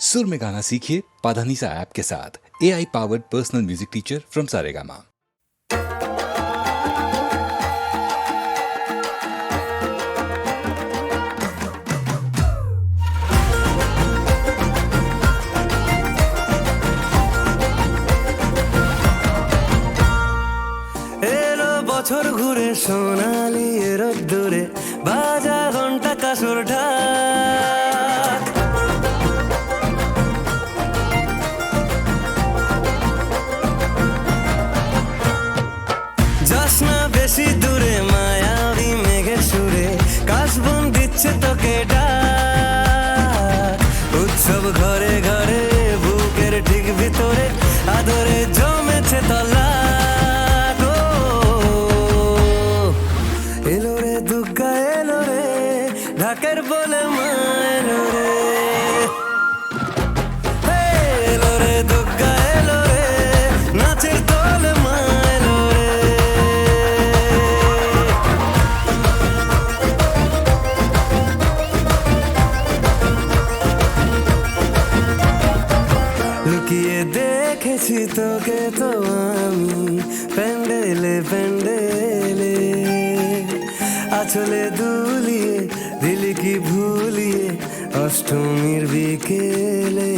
सुर में गाना सीखिए पाधानीसा ऐप के साथ। AI powered personal music teacher from Saregama. বছর ঘুরে সোনালি রোদ্দুরে বাজা ঘন্টা কাসর ঢাক যাস না বেশি দূরে মায়াবী মেঘের সুরে কাশবন দিচ্ছে তোকে ডাক উৎসব ঘরে ঘরে বুকের ঠিক ভিতরে আদরে জমেছে তলা ঢাকের বলে মা এলো রে এলো রে দুর্গা এলো রে নাচের দল মা এলো রে লুকিয়ে দেখেছি তোকে তো আমি প্যান্ডেলে প্যান্ডেলে আঁচলে দুলিয়ে দিলি কি ভুলিয়ে অষ্টমীর বিকেলে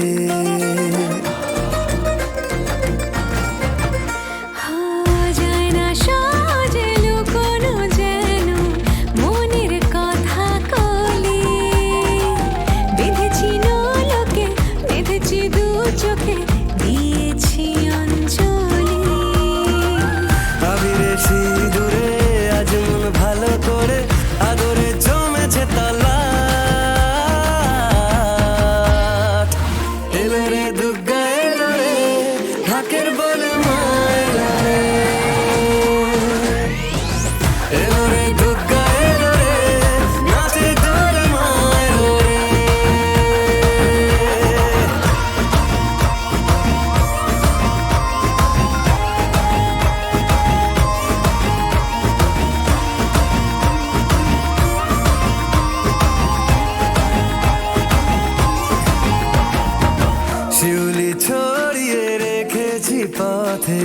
শিউলি ছড়িয়ে রেখেছি পথে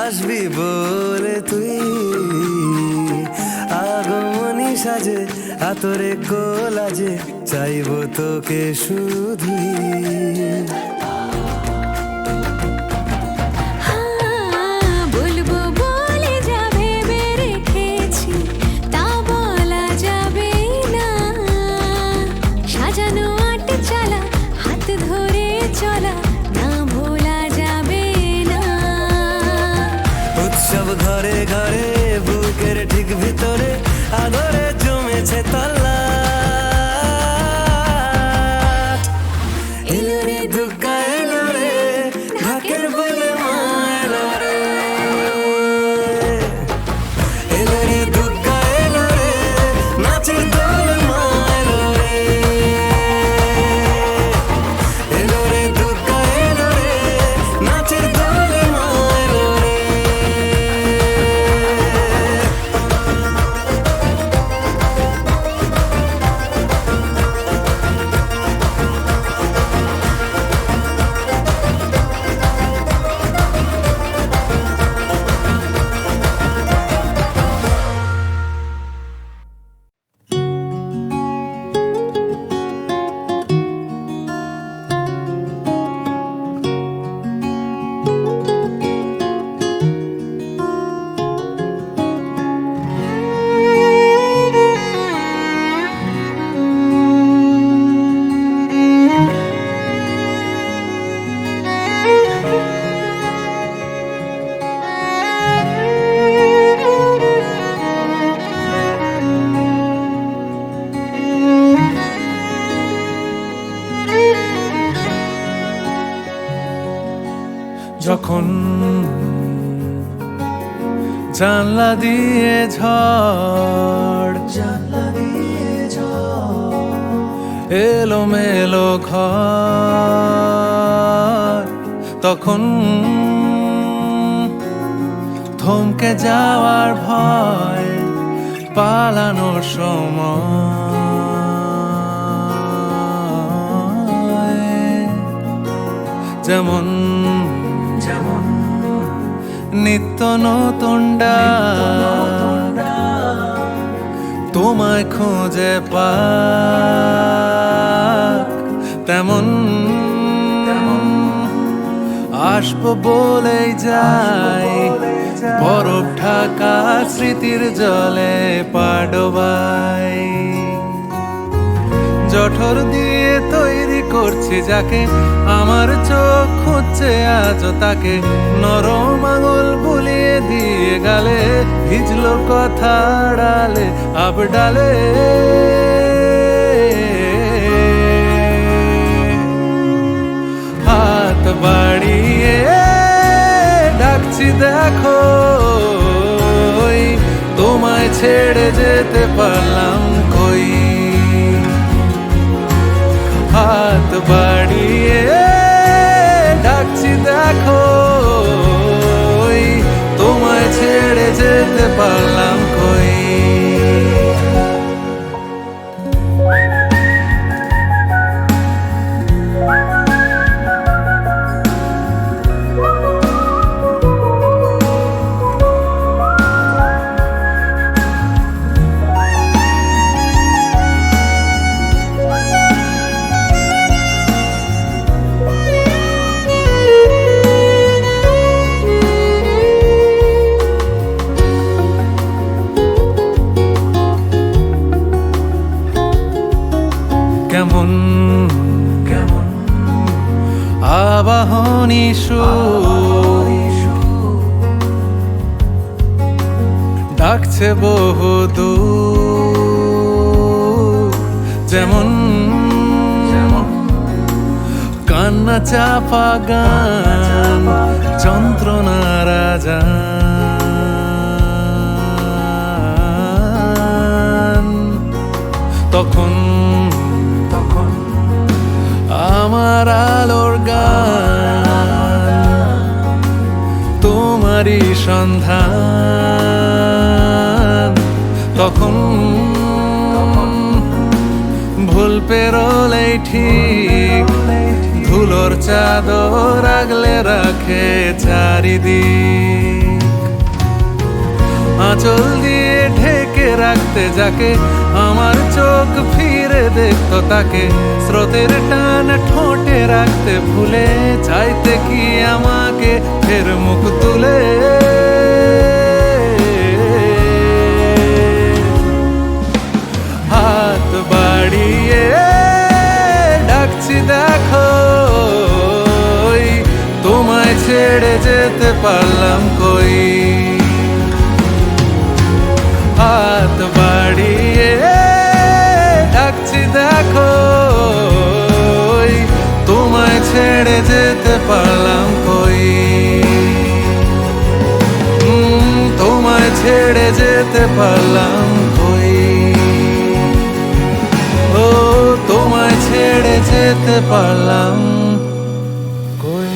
আসবি বলে তুই আগমনী সাজে আতরে কোলাজে চাইবো তোকে শুধুই সব ঘরে ঘরে বুকের ঠিক ভিতরে আদরে জমেছে তল্লা এলো রে দুর্গা এলো রে ঢাকের বলে মা এলো রে এলো রে দুর্গা এলো রে নাচের দল মা এলো রে এলো রে দুর্গা এলো রে নাচের দল মা এলো রে যখন জানলা দিয়ে ঝড় এলো মেলো ঘর তখন থমকে যাওয়ার ভয় পালানোর সময় যেমন যেমন নিত্য নতুন ডাক তোমায় খুঁজে পাক, তেমন আসবো বলেই যাই বরফ ঢাকা স্মৃতির জলে পাডোবাই। জঠর দিয়ে তৈরি করছি যাকে, আমার চোখ খুঁজছে আজও তাকে, নরম আঙুল বুলিয়ে দিয়ে গালে ভিজলো কথা ডালে আবডালে। হাত বাড়িয়ে ডাকছি দেখো, তোমায় ছেড়ে যেতে পারলাম কই। হাত বাড়িয়ে ডাকছি দেখো, তোমায় ছেড়ে যেতে পারলাম কই। কেমন কেমন আবাহনী সুর ডাকছে বহুদূর, যেমন যেমন কান্না চাপা গান যন্ত্রণা রাজা। তখন আমার আলোর গান তোমারই সন্ধান। তখন ভুল পেরোলেই ঠিক ধুলোর চাদর আগলে রাখে চারিদিক। আঁচল দিয়ে ঢেকে রাখতে যাকে, আমার চোখ ফিরে দেখতো তাকে, স্রোতের টান ঠোঁটে রাখতে ভুলে চাইতে কি আমাকে ফের মুখ তুলে। হাত বাড়িয়ে ডাকছি দেখো, তোমায় ছেড়ে যেতে পারলাম কই। হাত বাড়িয়ে ডাকছি দেখো, তোমায় ছেড়ে যেতে পারলাম কই। তোমায় ছেড়ে যেতে পারলাম কই। ও তোমায় ছেড়ে যেতে পারলাম কই।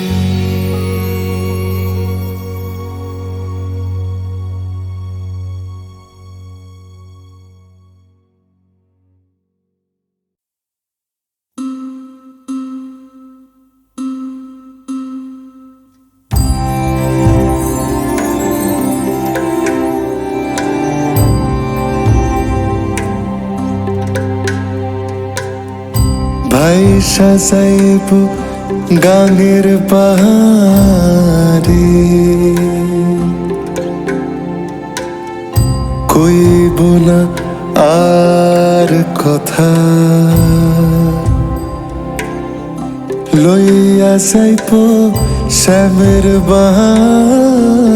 ভাইসা যাইব গাঙের পাহাড়ে, কইব না আর কথা, লইয়া যাইব শ্যামের বাঁশি,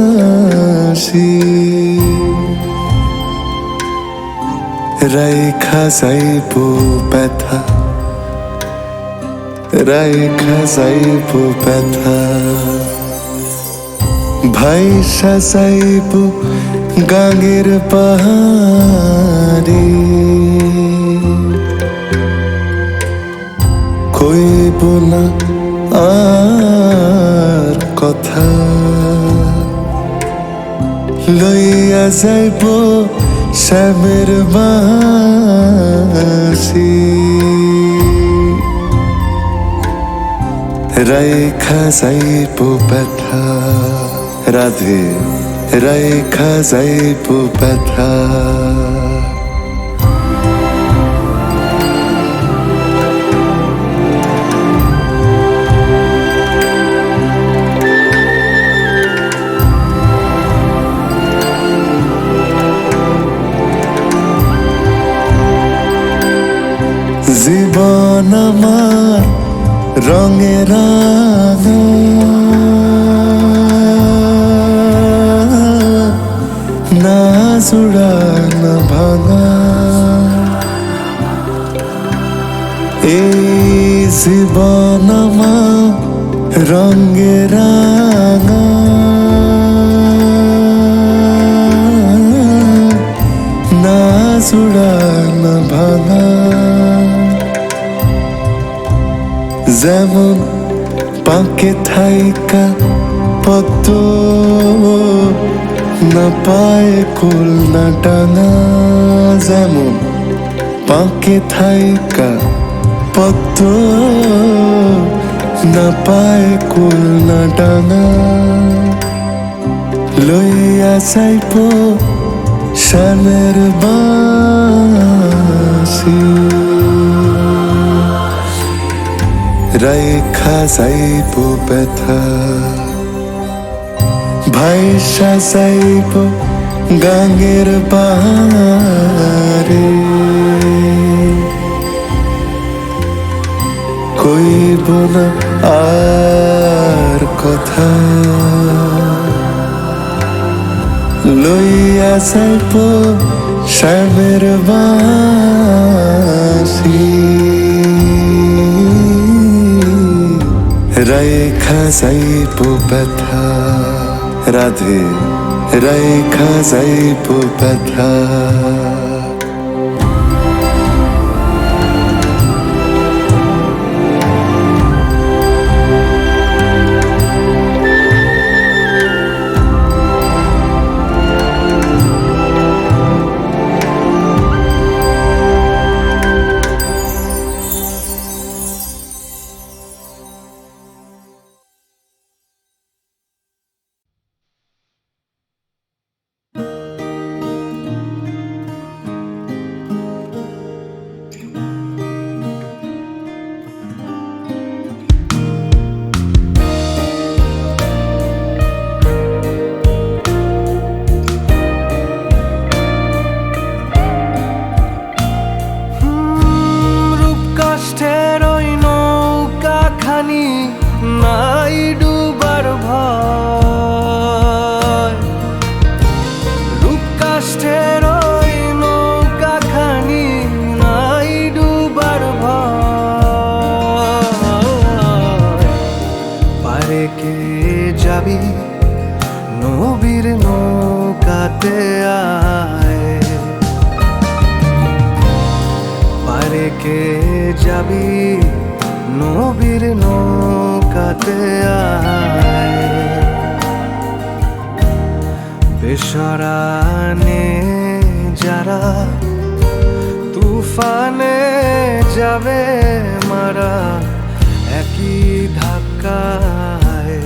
রাইখা যাইব ব্যথা, রাইখা যাইব ব্যথা। ভাইসা যাইব গাঙের পাহাড়ে, কইব না আর কথা, লইয়া যাইব শ্যামের বাঁশি, রাইখা যাইবো ব্যথা রাধে রাইখা যাইবো ব্যথা জীবন আমার রঙে রাঙা না জোড়া না ভাঙা এই জীবন আমার রঙে রাঙা না জোড়া না ভাঙা যেমন পাকে থাইকা পদ্ম না পায় কুল না ডাঙা যেমন পাকে থাইকা পদ্ম না পায় কুল না ডাঙা লইয়া যাইব শ্যামের বাঁশি রাইখা যাইবো ব্যথা ভাইসা যাইবো গাঙ্গের পারে কইব না আর কথা লইয়া যাইবো শ্যামের বাঁশি রাইখা যাইবো ব্যথা রাধে রাইখা যাইবো ব্যথা নাই ডুবার ভয় রূপ কাষ্ঠের ওই নৌকা খানি নাই ডুবার ভয় পারে কে যাবি নবীর নৌকাতে আয় পারে কে যাবি নবীর নৌকাতে আয় বেসরানে যারা তুফানে যাবে মারা একই ধাক্কায়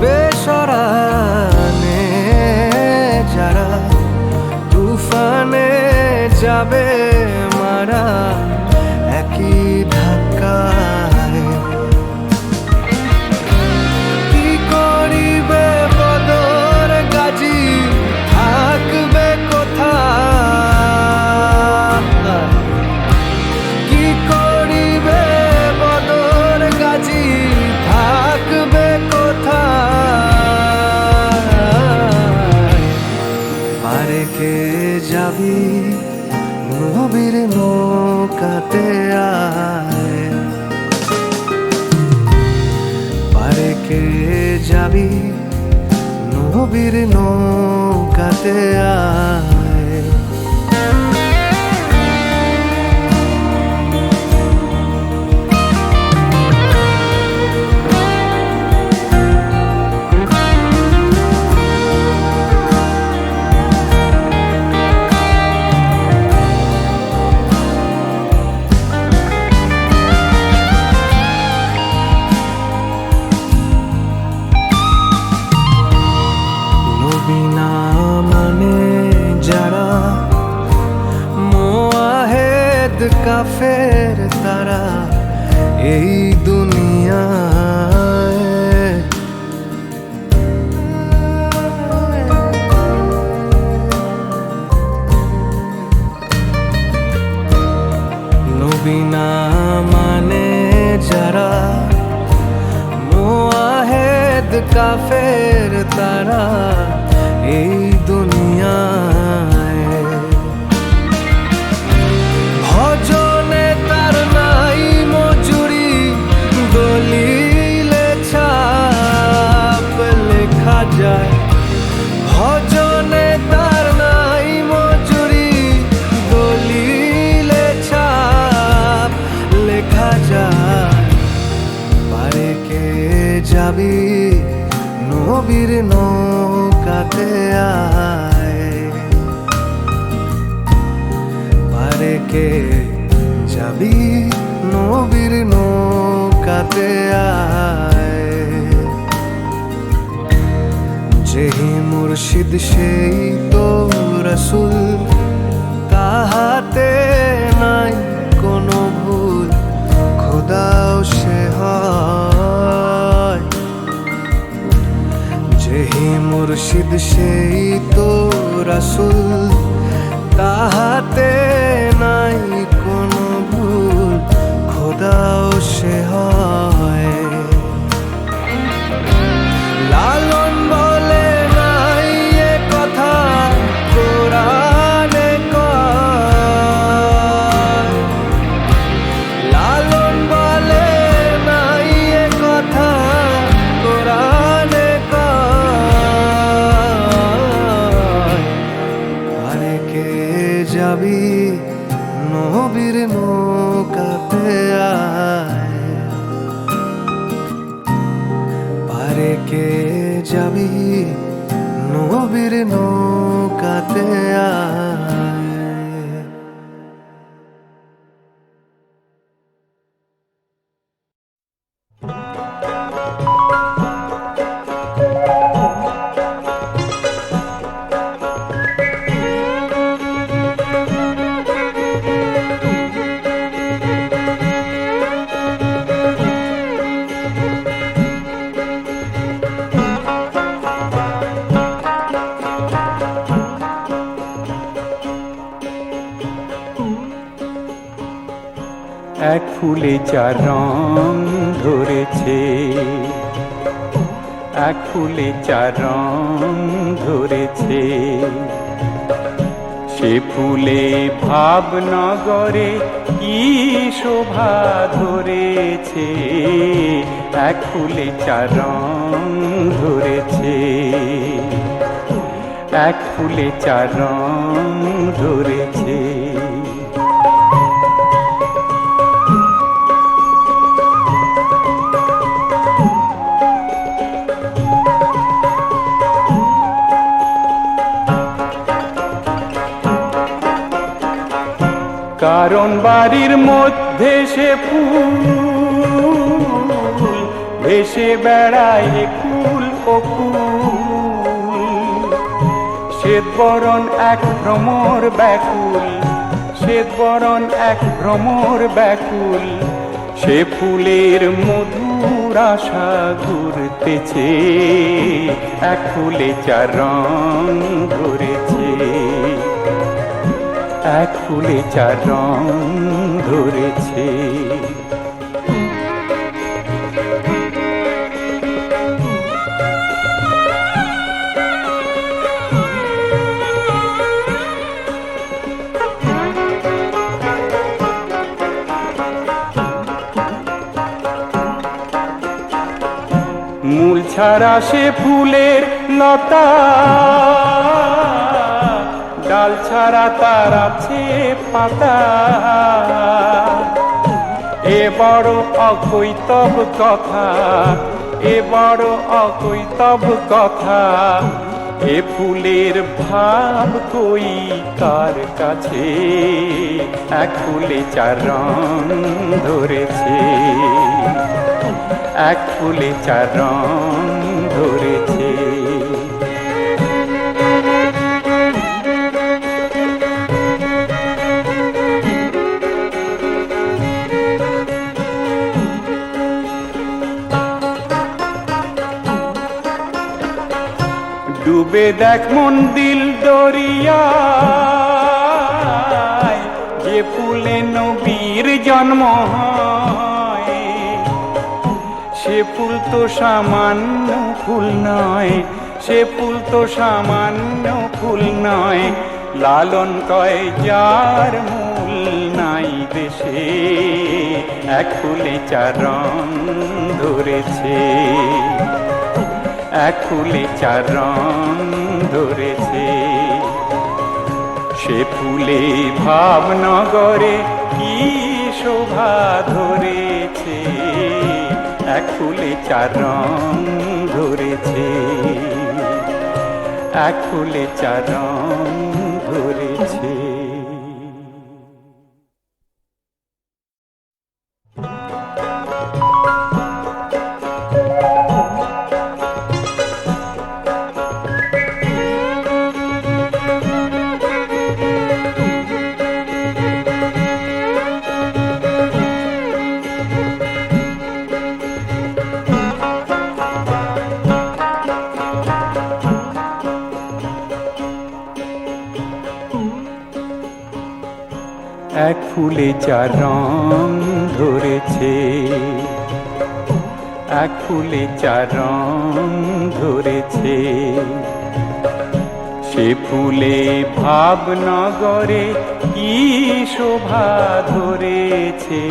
বেসরানে যারা তুফানে যাবে মারা একই ধাক্কায় কি করিবে বদর গাজী থাকবে কোথায় কি করিবে বদর গাজী থাকবে কোথায় পারে কে যাবি নবীর নৌকাতে আয় পারে কে যাবি নবীর নৌকাতে আয় তারা এই দুনিয়ায়। নবীনা মানে যারা মুআহেদ কাফের তারা এই দুনিয়ায়। ভজনে তার নাই মজুরি দলিলে ছাপ লেখা যায়। ভজনে তার নাই মজুরি দলিলে ছাপ লেখা যায়। পারে কে যাবি নবীর নৌকাতে আয়। পারে কে যাবি নবীর নৌকাতে আয়। যেহি মুর্শিদ সেই তো রসুল তাহাতে নাই কোনো ভুল খোদাও সে হয়। যেহি মুর্শিদ সেই তো রসুল তাহাতে নাই কোনো ভুল খোদাও সে হয়। লালন বলে নাই এ কথা কোরআনে কয়। লালন বলে নাই এ কথা কোরআনে কয়। আরে কে যাবি নবীর নৌকাতে আয়। পারে কে যাবি নবীর নৌকাতে আয়। এক ফুলে চার রং ধরেছে, এক ফুলে চার রং ধরেছে। সে ফুলে ভাবনগরে কি শোভা ধরেছে। এক ফুলে চার রং ধরেছে, এক ফুলে চার রং ধরেছে। কারণ বাড়ির মধ্যে সে ফুল ভেসে বেড়ায় কুল ও কুল। শ্বেত বরণ এক ভ্রমর ব্যাকুল, শ্বেত বরণ এক ভ্রমর ব্যাকুল। সে ফুলের মধুর আশা ঘুরতেছে, এক ফুলে চার রং ধরেছে, এক ফুলে চার রং ধরেছে। মূল ছাড়া সে ফুলের লতা, ডাল ছাড়া তার আছে পাতা। এ বড় অকৈতব কথা, এ বড় অকৈতব কথা। এ ফুলের ভাব কই কার কাছে, এক ফুলে চার রং ধরেছে, এক ফুলে চার রং ধরেছে। ডুবে দেখ মন দিল দরিয়ায়, যে ফুলে নবীর জন্ম হয়, সে ফুল তো সামান্য ফুল নয়, সে ফুল তো সামান্য ফুল নয়, লালন কয় যার মূল নাই দেশে, এক ফুলে চার রং ধরেছে, এক ফুলে চার রং ধরেছে। সে ফুলে ভাবনগরে কি শোভা ধরেছে, এক ফুলে চার রং ধরেছে, এক ফুলে চার রং ধরেছে। এক ফুলে চার রং ধরেছে, এক ফুলে চার রং ধরেছে। সে ফুলে ভাবনগরে কি শোভা ধরেছে,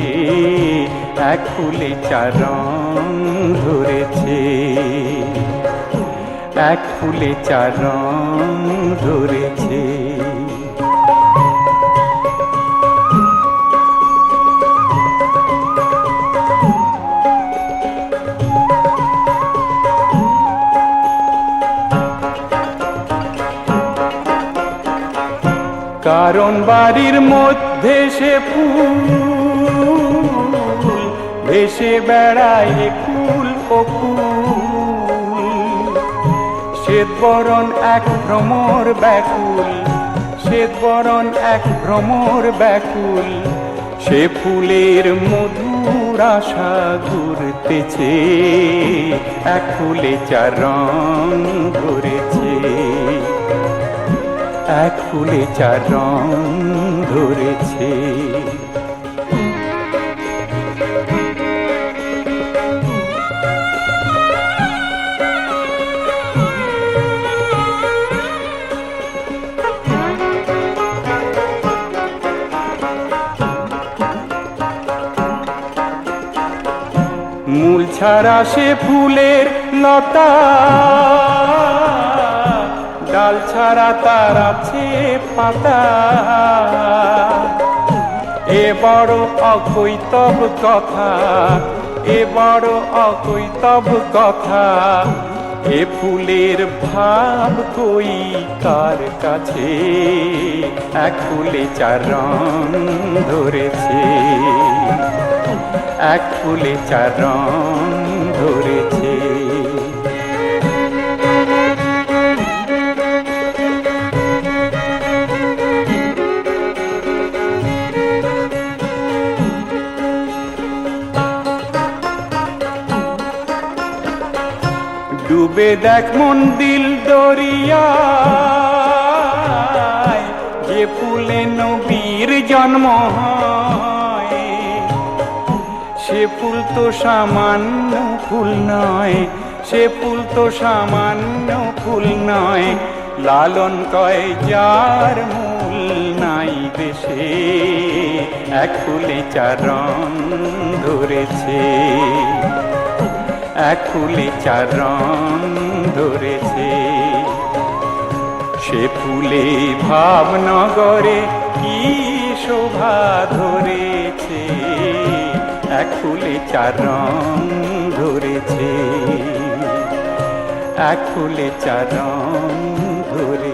এক ফুলে চার রং ধরেছে, এক ফুলে চার রং ধরেছে। কারণ বাড়ির মধ্যে সে ফুল ভেসে বেড়ায় কুল ও কুল, শ্বেত বরণ এক ভ্রমর ব্যাকুল, শ্বেত বরণ এক ভ্রমর ব্যাকুল। সে ফুলের মধুর আশা ঘুরতেছে, এক ফুলে চার রং ধরেছে, এক ফুলে চার রং ধরেছে। মূল ছাড়া সে ফুলের লতা, ডাল ছাড়া তার আছে পাতা। এ বড় অকৈতব কথা, এ বড় অকৈতব কথা। এ ফুলের ভাব কই কার কাছে, এক ফুলে চার রং ধরেছে, এক ফুলে চার রং ধরেছে। ডুবে দেখ মন দিল দরিয়ায়, যে ফুলে নবীর জন্ম হয়, সে ফুল তো সামান্য ফুল নয়, সে ফুল তো সামান্য ফুল নয়, লালন কয় যার মূল নাই দেশে, এক ফুলে চার রং ধরেছে, এক ফুলে চার রং ধরেছে। সে ফুলে ভাবনগরে কি শোভা ধরেছে, এক ফুলে চার রং ধরেছে, এক ফুলে চার রং ধরেছে।